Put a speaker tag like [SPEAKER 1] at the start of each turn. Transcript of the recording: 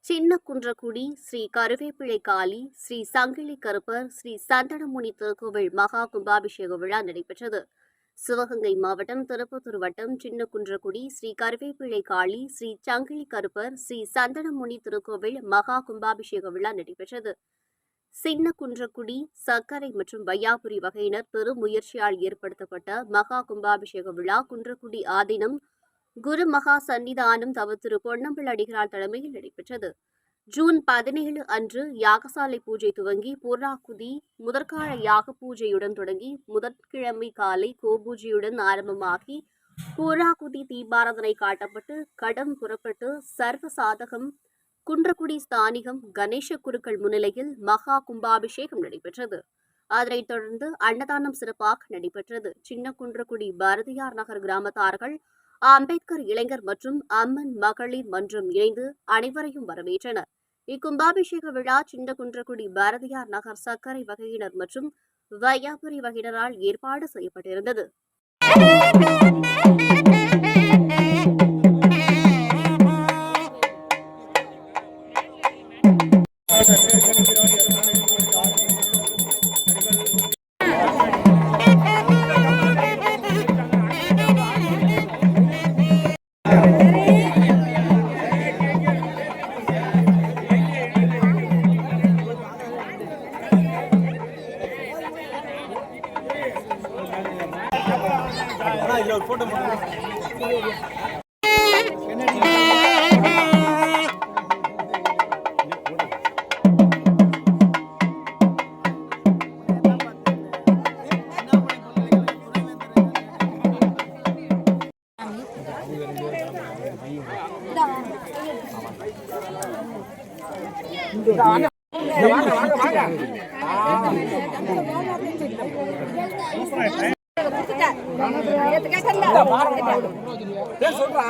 [SPEAKER 1] சின்னகுன்றக்குடி ஸ்ரீ கருவேப்பிலை காளி, ஸ்ரீ சங்கிலி கருப்பர், ஸ்ரீ சந்தனமுனி திருக்கோவில் மகா கும்பாபிஷேக விழா நடைபெற்றது. சிவகங்கை மாவட்டம் திருப்பத்தூர் வட்டம் சின்னகுன்றக்குடி ஸ்ரீ கருவேப்பிலை காளி, ஸ்ரீ சங்கிலி கருப்பர், ஸ்ரீ சந்தனமுனி திருக்கோவில் மகா கும்பாபிஷேக விழா நடைபெற்றது. சின்னகுன்றக்குடி சர்க்கரை மற்றும் வையாபுரி வகையினர் பெரும் முயற்சியால் ஏற்படுத்தப்பட்ட மகா கும்பாபிஷேக விழா குன்றக்குடி ஆதீனம் குரு மகா சன்னிதானம் தவத்திரு பொன்னம்பல அடிகளார் தலைமையில் நடைபெற்றது. ஜூன் 17 அன்று யாகசாலை பூஜை துவங்கி பூர்ணாகுதி முதற்கால யாக பூஜையுடன் தொடங்கி முதற்கிழமை காலை கோபூஜையுடன் ஆரம்பமாகி பூர்ணாகுதி தீபாராதனை காட்டப்பட்டு கடம் புறப்பட்டு சர்வ சாதகம் குன்றக்குடி ஸ்தானிகம் கணேச குருக்கள் முன்னிலையில் மகா கும்பாபிஷேகம் நடைபெற்றது. அதனைத் தொடர்ந்து அன்னதானம் சிறப்பாக நடைபெற்றது. சின்னகுன்றக்குடி பாரதியார் நகர் கிராமத்தார்கள் அம்பேத்கர் இளைஞர் மற்றும் அம்மன் மகளிர் மன்றம் இணைந்து அனைவரையும் வரவேற்றனர். இக்கும்பாபிஷேக விழா சின்னகுன்றக்குடி பாரதியார் நகர் சர்க்கரை வகையினர் மற்றும் வையாபுரி வகையினரால் ஏற்பாடு செய்யப்பட்டிருந்தது.
[SPEAKER 2] சொல்றா